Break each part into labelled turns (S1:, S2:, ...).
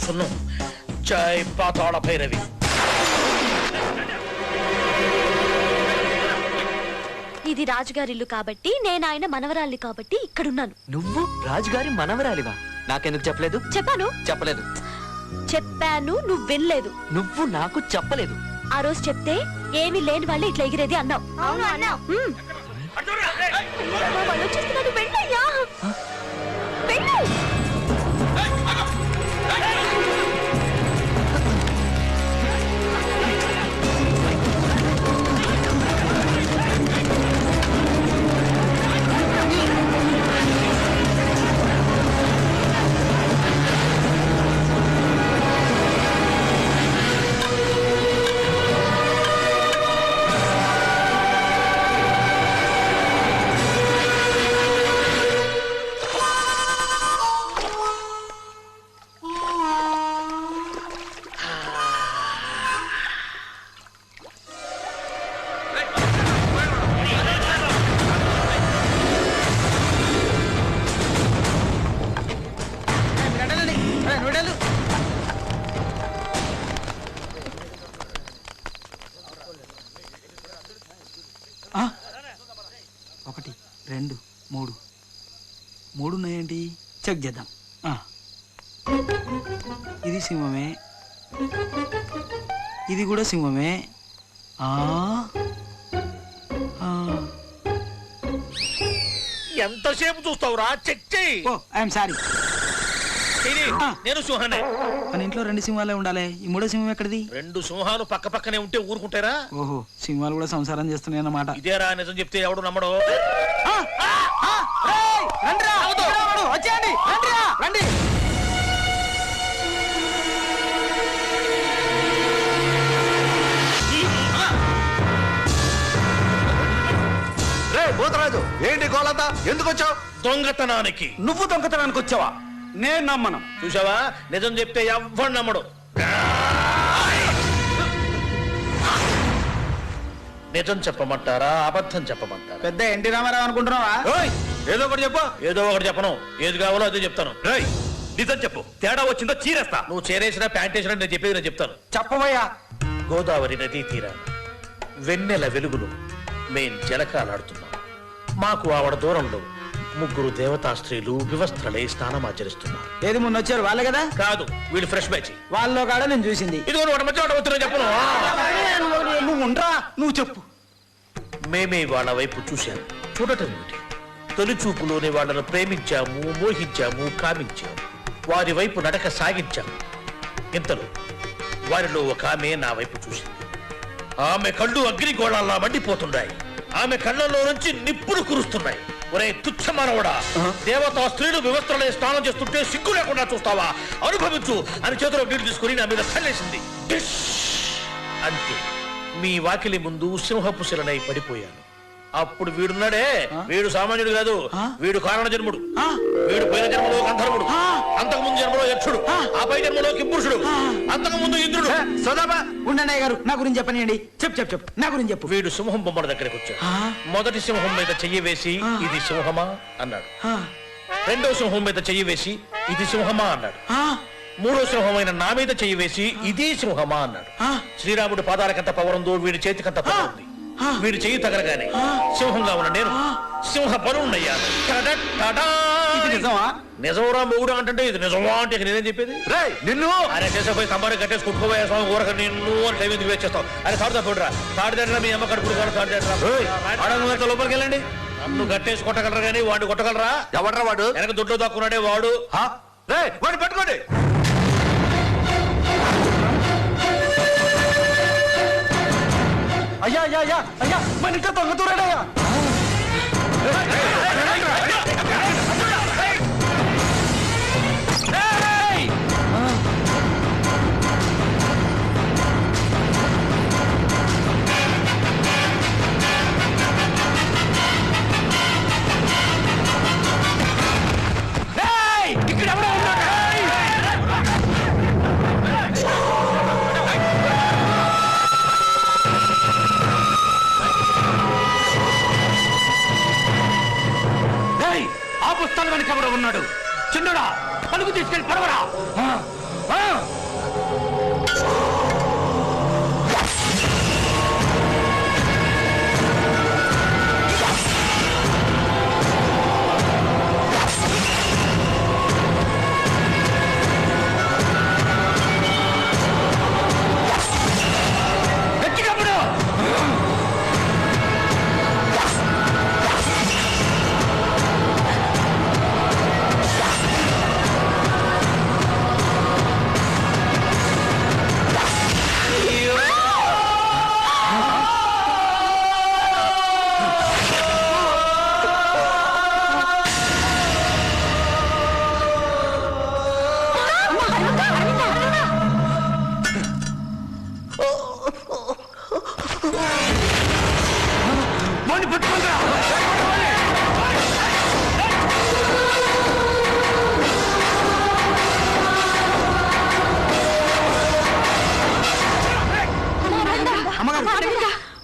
S1: సున్నం జై పాతాళ భైరవి.
S2: ఇది రాజుగారి ఇల్లు కాబట్టి నేను ఆయన మనవరాలి కాబట్టి ఇక్కడున్నాను.
S3: నువ్వు రాజుగారి మనవరాలివా? నాకెందుకు చెప్పలేదు?
S2: చెప్పాను.
S3: చెప్పలేదు.
S2: చెప్పాను, నువ్వు వినలేదు.
S3: నువ్వు నాకు చెప్పలేదు.
S2: ఆ రోజు చెప్తే ఏమీ లేని వాళ్ళే ఇట్లా ఎగిరేది అన్నావు.
S4: అవును అన్నావు.
S2: వాళ్ళు వచ్చేస్తున్నారు, వెళ్ళయ్యా వెళ్ళు.
S5: ఒకటి, రెండు, మూడు. మూడు ఉన్నాయేంటి? చెక్ చేద్దాం. ఇది సింహమే, ఇది కూడా సింహమే.
S1: ఎంతసేపు చూస్తావురా? చెక్ చెయ్యి.
S5: ఓ ఐఎమ్ సారీ.
S1: నేను సింహాన్ని.
S5: మన ఇంట్లో రెండు సింహాలే ఉండాలి. ఈ మూడో సింహం ఎక్కడిది?
S1: రెండు సింహాలు పక్క పక్కనే ఉంటే ఊరుకుంటారా?
S5: ఓహో, సింహాలు కూడా సంసారం చేస్తున్నాయి అన్నమాట.
S1: ఇదేరా నిజం చెప్తే ఎవడు నమ్మడు.
S5: రండి.
S6: పోతరాజు, ఏంటి గోలంతా? ఎందుకు వచ్చావు?
S1: దొంగతనానికి.
S6: నువ్వు దొంగతనానికి వచ్చావా? నేను నమ్మను.
S1: చూసావా, నిజం చెప్తే ఎవ్వడు నమ్మడు. నిజం చెప్పమంటారా, అబద్ధం చెప్పమంటారా?
S5: పెద్ద ఎన్టీ రామారావు అనుకుంటున్నావా?
S6: ఏదో ఒకటి చెప్పు.
S1: ఏదో ఒకటి చెప్పను. ఏది కావాలో అదే చెప్తాను.
S6: నిజం చెప్పు. తేడా వచ్చిందో చీరేస్తా.
S1: నువ్వు చేరేసినా ప్యాంట్ వేసినా నేను చెప్పేది నేను చెప్తాను.
S6: చెప్పవయ్యా.
S1: గోదావరి నదీ తీరాన వెన్నెల వెలుగులు మేం జలకాలాడుతున్నాం. మాకు ఆవిడ దూరంలో ముగ్గురు దేవతా స్త్రీలు వివస్త్రలై స్నానమాచరిస్తున్నారు.
S5: ఏది మొన్న వచ్చారు వాళ్ళే కదా?
S1: కాదు, వీళ్ళు ఫ్రెష్ బ్యాచ్.
S5: వాళ్ళలో కాడ నేను చూసింది.
S1: ఇదిగో ఒకటి మధ్య ఒకటి వస్తున్నా చెప్పను.
S6: నువ్వు ఉండరా, నువ్వు చెప్పు.
S1: మేమే వాళ్ళ వైపు చూశాము. చూడటం ఏమిటి? తొలి చూపులోనే వాళ్ళను ప్రేమించాము, మోహించాము, కామించాము. వారి వైపు నడక సాగించాము. ఇంతలో వారిలో ఒక ఆమె నా వైపు చూసింది. ఆమె కళ్ళు అగ్నిగోళాల్లా మండిపోతున్నాయి. ఆమె కళ్ళల్లో నుంచి నిప్పులు కురుస్తున్నాయి. ఒరే తుచ్చమానవుడా, దేవతా స్త్రీలు వివస్త్రలే స్నానం చేస్తుంటే సిగ్గు లేకుండా చూస్తావా? అనుభవించు అని చేతిలో నీళ్లు తీసుకుని నా మీద కళ్ళేసింది. అంతే, మీ వాకిలి ముందు సింహపు శిలనై పడిపోయాను. అప్పుడు వీడున్నాడే, వీడు సామాన్యుడు కాదు, వీడు కారణ జన్ముడు. వీడు పోయిన జన్మలో గంధర్వుడు, అంతకుముందు జన్మలో యక్షుడు, ఆ పై జన్మలో కింపురుషుడు, అంతకుముందు ఇంద్రుడు.
S5: సోదాబా ఉండండి గారు, నా గురించి చెప్పనియండి. చెప్పు నా గురించి చెప్పు.
S1: వీడు సింహం బొమ్మల దగ్గరికి వచ్చాడు. మొదటి సింహం మీద చెయ్యి వేసి ఇది సింహమా అన్నాడు. రెండో సింహం మీద చెయ్యి వేసి ఇది సింహమా అన్నాడు. మూడో సింహమైన నా మీద చెయ్యి వేసి ఇది సింహమా అన్నాడు. శ్రీరాముడి పాదాలకంత పవరుందో వీడి చేతికంత పవర్ ఉంది. వీడి చెయ్యి తగలగానే సింహంగా ఉన్న నేను సింహ బరువున్నయ్యాను. నిజంరా మొగుడు అంటే ఇది నిజమా అంటే నేనేం చెప్పేది?
S6: నిన్ను
S1: అరే చేసేపోయి కంబారి కట్టేసి కుట్టుకోబోయే స్వామి ఊరక నిన్ను అని టైం ఎందుకు వేస్ట్ చేస్తావు? అరే తాడుతా పోడురా, తాడు దగ్గర మీ అమ్మ కడుపుడు కాదు, తాడు దగ్గర లోపలికి వెళ్ళండి. నన్ను కట్టేసి కొట్టగలరా కానీ వాడిని కొట్టగలరా?
S6: ఎవడ్రా వాడు?
S1: వెనక దుడ్లో దాక్కున్నాడే వాడు.
S6: వాడిని పట్టుకోండి. అయ్యా మన ఇంకా దొంగతూరాడయ్యా. ఇక్కడ ఎవడో ఉన్నాడు. తీసుకెళ్ళి పడవరా.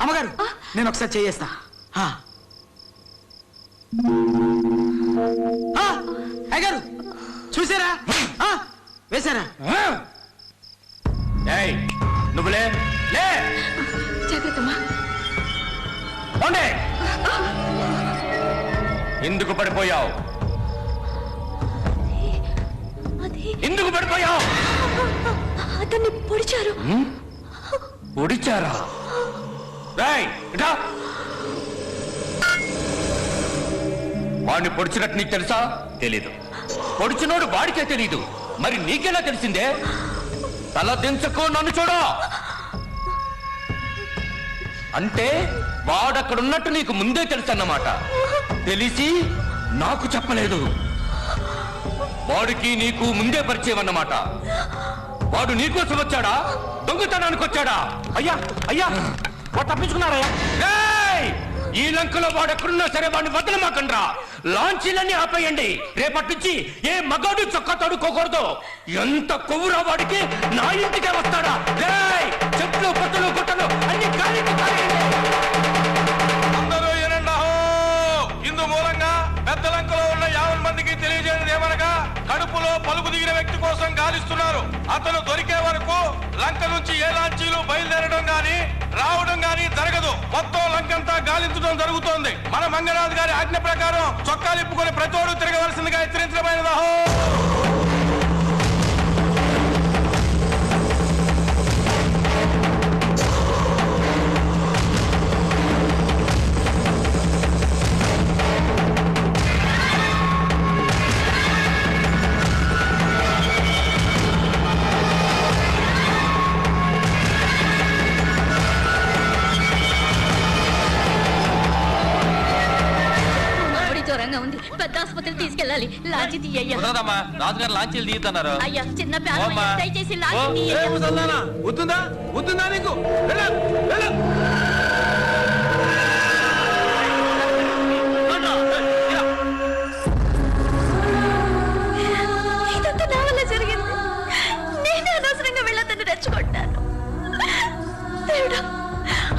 S5: అమ్మగారు నేను ఒకసారి చేయేస్తా. అయ్యగారు చూసారా? వేశారా?
S6: నువ్వులే లే.
S2: జాగ్రత్తమ్మా.
S6: ఎందుకు పడిపోయావు? ఎందుకు పడిపోయావు?
S2: అతన్ని పొడిచారు.
S6: పొడిచారా? వాడిని పొడిచినట్టు నీకు తెలుసా? తెలీదు. పొడిచినోడు వాడికే తెలీదు, మరి నీకెలా తెలిసిందే? తల దించకు, నన్ను చూడు. అంటే వాడక్కడున్నట్టు నీకు ముందే తెలుసు అన్నమాట. తెలిసి నాకు చెప్పలేదు. వాడికి నీకు ముందే పరిచయం అన్నమాట. వాడు నీకోసం వచ్చాడా? దొంగతనానికి వచ్చాడా?
S5: అయ్యా అయ్యా వాడు తప్పించుకున్నారయ్యా.
S6: ఈ లంకలో వాడు ఎక్కడున్నా సరే వాడిని వదలమాకండ్రా. లాంచీలన్నీ ఆపేయండి. రేపటి నుంచి ఏ మగాడు చొక్కా తడుకోకూడదు. ఎంత కొవ్వురా వాడికి. నా ఇంటికే వస్తాడా? చెట్లు పొట్టులు గుట్టలు అన్ని కాలికి కాలేయండి. అందరూ ఏనండాహో. ఇందు మూలంగా పెద్ద లంకలో ఉన్న 50 మందికి తెలియజేయడం ఏమనగా, కడుపులో పలుకు దిగిన వ్యక్తి కోసం గాలిస్తున్నారు. అతను దొరికే వరకు లంక నుంచి ఏ లాంచీలు బయలుదేరడం గాని రావడం గాని జరగదు. మొత్తం లంకంతా గాలించడం జరుగుతోంది. మన మంగరాజు గారి ఆజ్ఞ ప్రకారం చొక్కాలు ఇప్పుకొని ప్రతోడు తిరగవలసిందిగా హెచ్చరించడమైనదాహో.
S2: ఉంది. పెద్ద ఆసుపత్రికి తీసుకెళ్ళాలి. లాంచీ తీయ్యా.
S6: రాజుగారు లాంచీలు తీస్తున్నారు.
S2: అయ్యా చిన్న ప్యాన్ దయచేసి లాంచీ తీయ్యా.
S6: వద్దుందా వద్దుందా నీకు?
S2: ఇదంతా నా వల్ల జరిగింది. నేనే అనవసరంగా వెళ్ళదని రెచ్చగొట్టాను. దేవుడా,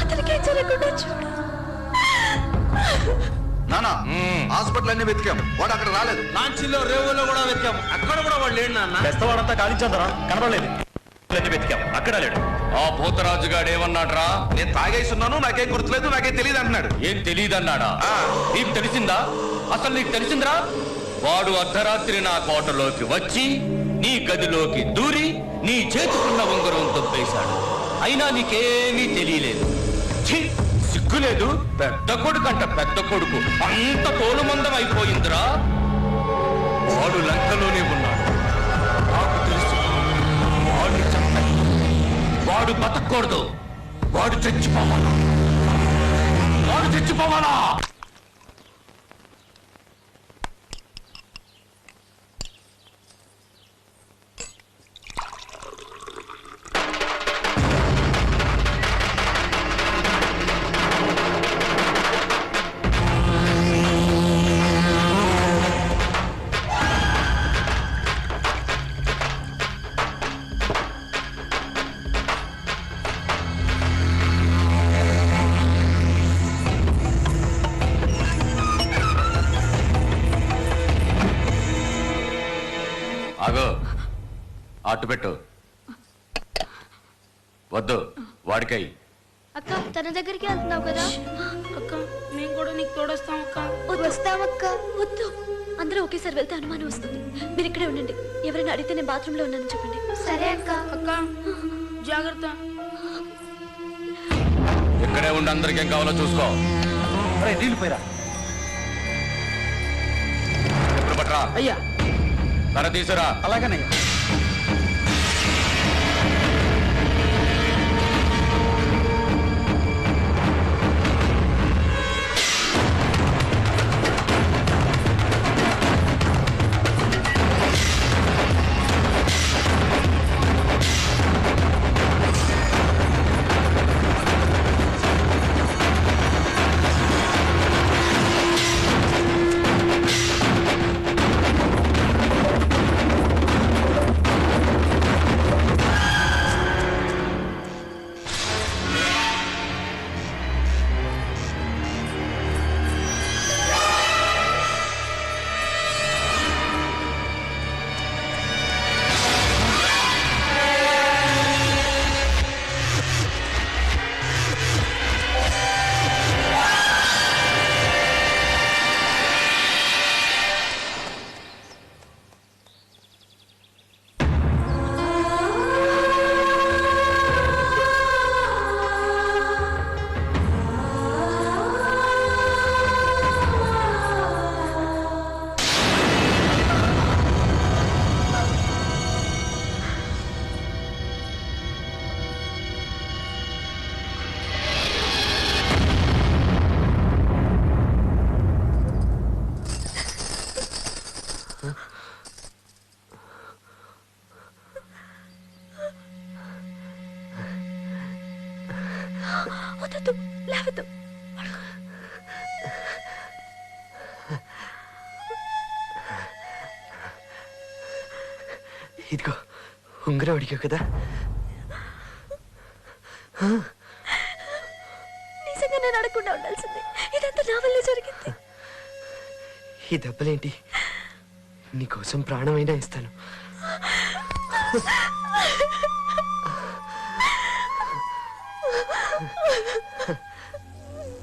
S2: అతనికేం జరగకుండా చూడు.
S4: నానా హాస్పిటల్ అన్ని వెతికాం, వాడు అక్కడ రాలేదు.
S6: లాంచీలో రేవులో కూడా వెతికాము, అక్కడ కూడా వాడు లేడు నాన్న.
S1: బెస్తవాడంతా కాలించాదరా, కనబడలేదు. వెతికాం, అక్కడ లేడు.
S6: ఆ భూతరాజు గాడు ఏమన్నాడ్రా?
S4: నేను తాగేస్తున్నాను, నాకేం గుర్తులేదు, నాకేం తెలియదు అంటున్నాడు.
S6: ఏం తెలియదు అన్నాడా? నీకు తెలిసిందా? అసలు నీకు తెలిసిందిరా? వాడు అర్ధరాత్రి నా కోటలోకి వచ్చి నీ గదిలోకి దూరి నీ చేతుకున్న ఉంగరం తొప్పేశాడు. అయినా నీకేమీ తెలియలేదు. సిగ్గులేదు? పెద్ద కొడుకు అంట పెద్ద కొడుకు. అంత తోలుమందం అయిపోయిందిరా. వాడు లంకలోనే ఉన్నాడు. నాకు తెలుసు. వాడిని చంపాలి. వాడు బతకూడదు. వాడు చచ్చిపోవాలా. వాడు చచ్చిపోవాలా. అటు పెట్టు. వద్దు, వాడికై.
S2: అక్క తన దగ్గరికి వెళ్తున్నావు కదా.
S7: అక్క మేము కూడా నీకు తోడొస్తాం అక్క.
S2: వస్తామక్క. వద్దు, అందరూ ఒకేసారి వెళ్తే అనుమానం వస్తుంది. మీరు ఇక్కడే ఉండండి. ఎవరైనా అడిగితే నేను బాత్రూంలో ఉన్నానని చెప్పండి. సరే అక్క.
S7: అక్క జాగ్రత్త.
S6: ఇక్కడే ఉండి అందరికి ఏం కావాలో చూసుకో.
S5: నీళ్ళు పోయిరా.
S6: ఎప్పుడు పట్రా.
S5: అయ్యా
S6: తర తీసురా.
S5: అలాగనయ్యా.
S2: వద్దు, లేవద్దు.
S3: ఇదిగో ఉంగరం అడిగావు కదా.
S2: నిజంగా నేను అడగకుండా ఉండాల్సింది. ఇదంతా నా వల్లే జరిగింది.
S3: ఈ దెబ్బలేంటి? నీకోసం ప్రాణమైనా ఇస్తాను.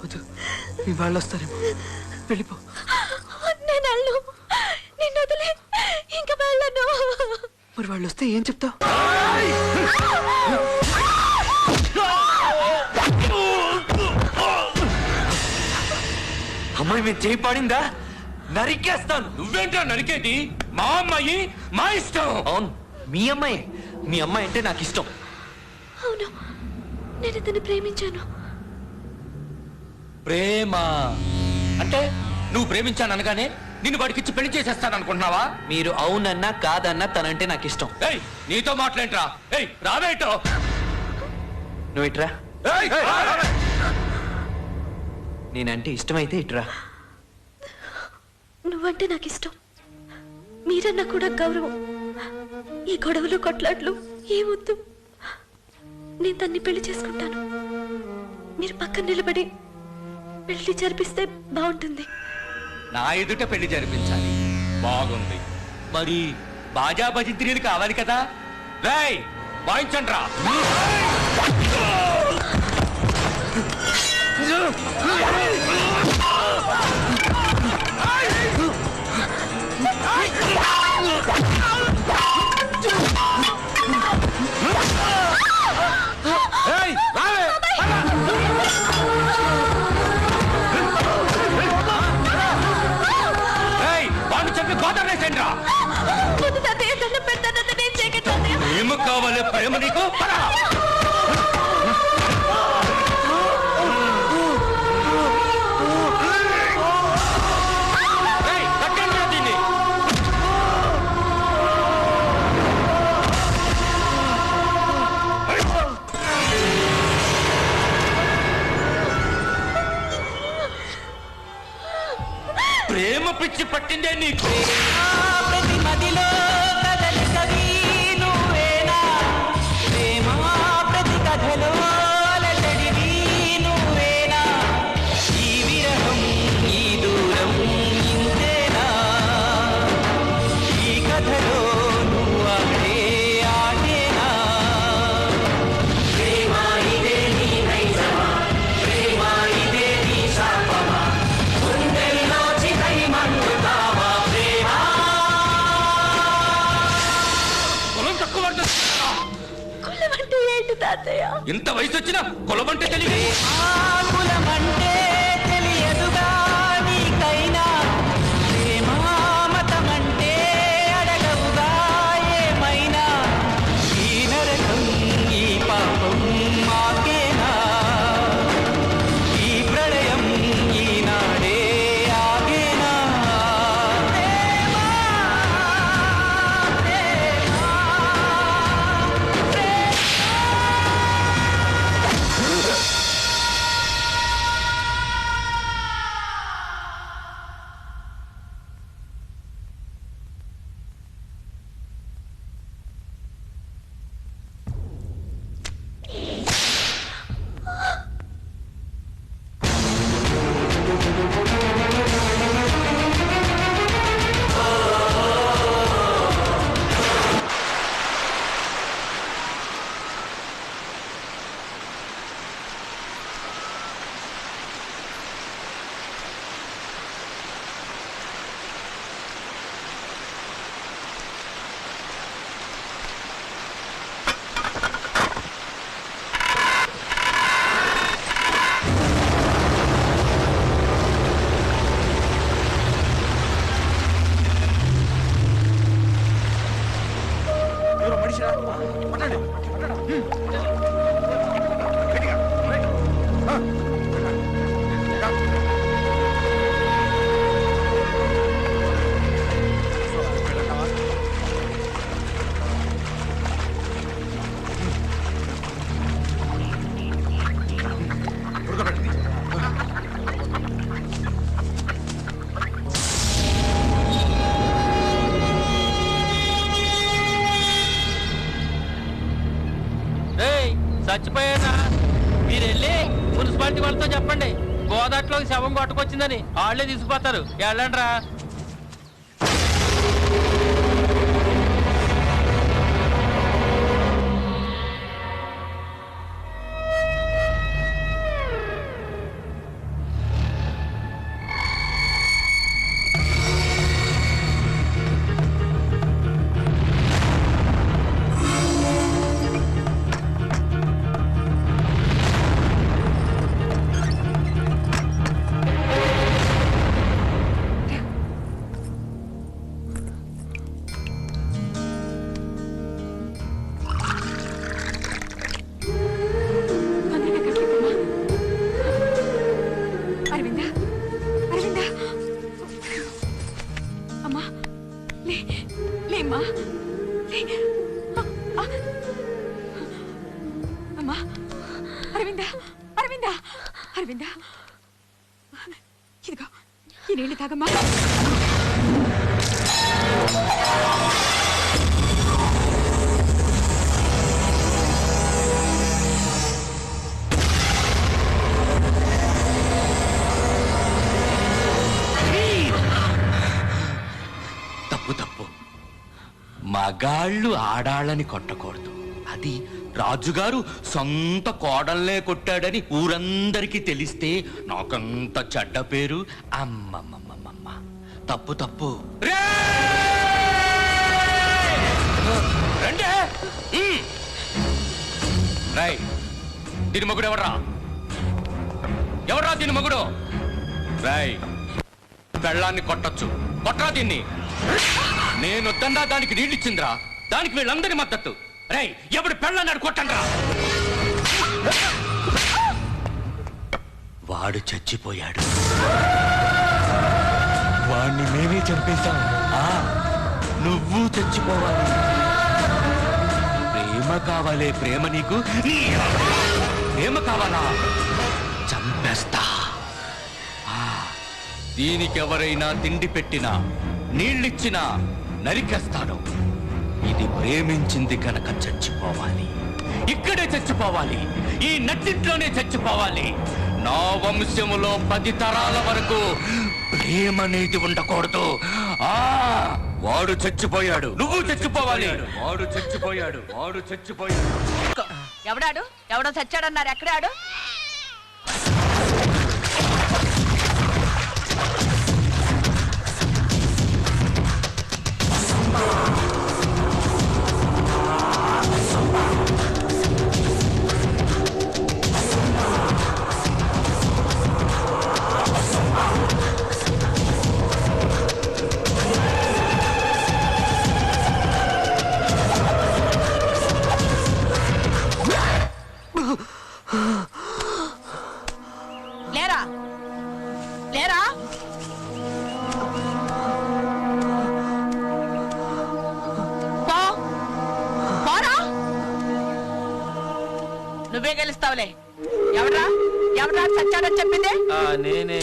S3: వద్దు, మీ వాళ్ళు వస్తారేమో. వెళ్ళిపో.
S2: నేను వెళ్ళను. నిన్ను వదిలే ఇంకా వెళ్ళను.
S3: మరి వాళ్ళు వస్తే ఏం చెప్తావు? అమ్మాయి మీరు చేయి పాడిందా నరికేస్తాను.
S6: నువ్వేంట్రా నరికేది? మా అమ్మాయి, మా ఇష్టం.
S3: అవును, మీ అమ్మాయి. మీ అమ్మాయి అంటే నాకు ఇష్టం.
S2: అవును, నేను ఇతన్ని ప్రేమించాను.
S6: ప్రేమ అంటే నువ్వు ప్రేమించాను అనగానే నిన్ను వాడికిచ్చి పెళ్లి చేసేస్తాను అనుకుంటున్నావా?
S3: మీరు అవునన్నా కాదన్నా తనంటే నాకు ఇష్టం.
S6: ఏయ్, నీతో మాట్లాడరా. ఏయ్, రావేటో.
S3: నువ్వు ఇట్రా.
S6: ఏయ్,
S3: నేనంటే ఇష్టమైతే ఇట్రా.
S2: నువ్వంటే నాకు ఇష్టం. మీరన్నా కూడా గౌరవం. ఈ గొడవలు కొట్లాట్లు ఏమొద్దు. నేను తన్ని పెళ్లి చేసుకుంటాను. మీరు పక్కన నిలబడి పెళ్లి జరిపిస్తే బాగుంటుంది.
S6: నా ఎదుట పెళ్లి జరిపించాలి. బాగుంది. మరి బాజా భజింత్రీలు కావాలి కదా. రేయ్, వాయించండి రా. ప్రేమ కావాలి. ప్రేమ నీకు దీన్ని. ప్రేమ పిచ్చి పట్టిందే నీకు.
S8: ప్రతి మదిలో కదలికవి నువ్వేనా, ప్రేమ ప్రతి కథలో అలజడివి నువ్వేనా, ఈ విరహం ఈ దూరం ఇంతేనా, ఈ కథలో నువ్వు
S2: తెలియదు తాతయ్య.
S6: ఇంత వయసు వచ్చినా కులమంటే తెలియదు.
S8: కులమంటే తెలియదుగా నీకైనా, ప్రేమా మతమంటే అడగవుగా ఏమైనా. ఈ నరకం ఈ పాపం మాకేనా, ఈ ప్రళయం ఈనాడే ఆగేనా.
S6: చచ్చిపోయారా? మీరు వెళ్ళి మున్సిపాలిటీ వాళ్ళతో చెప్పండి గోదాట్లోకి శవం కొట్టుకొచ్చిందని. వాళ్ళే తీసుకుపోతారు. వెళ్ళండి రా.
S2: అరవిందా, ఇదిగో ఈ నీళ్ళు తాగమ్మా.
S6: తప్పు తప్పు. మగాళ్ళు ఆడాళ్ళని కొట్టకూడదు. అది రాజుగారు సొంత కోడల్నే కొట్టాడని ఊరందరికీ తెలిస్తే నాకంత చెడ్డ పేరు. అమ్మమ్మమ్మమ్మ, తప్పు తప్పు. రండి. రై, దీని మగుడు ఎవర్రా? ఎవర్రా దీని మగుడు? రై, పెళ్ళాన్ని కొట్టచ్చు. కొట్టరా దీన్ని. నేను వద్దన్నా దానికి నీళ్ళు ఇచ్చిందిరా. దానికి వీళ్ళందరి మద్దతు. రై, ఎవడు పెళ్ళన్నాడు కొట్టండ్రా. వాడు చచ్చిపోయాడు. వాణ్ణి మేమే చంపేశాం. నువ్వు చచ్చిపోవాలి. ప్రేమ కావాలే ప్రేమ నీకు. ప్రేమ కావాలా? చంపేస్తా. దీనికి ఎవరైనా తిండి పెట్టినా నీళ్ళిచ్చినా నరికేస్తాను. ఇది ప్రేమించింది కనుక చచ్చిపోవాలి. ఇక్కడే చచ్చిపోవాలి. ఈ నట్టింట్లోనే చచ్చిపోవాలి. నా వంశములో 10 తరాల వరకు ప్రేమ అనేది ఉండకూడదు. వాడు చచ్చిపోయాడు. నువ్వు చచ్చిపోవాలి. వాడు చచ్చిపోయాడు. వాడు చచ్చిపోయాడు.
S2: ఎవడాడు? ఎవడో చచ్చాడన్నారు. ఎక్కడాడు?
S9: నువ్వే గెలుస్తావులే. ఎవరా ఎవరా చచ్చాడని చెప్పింది?
S1: నేనే.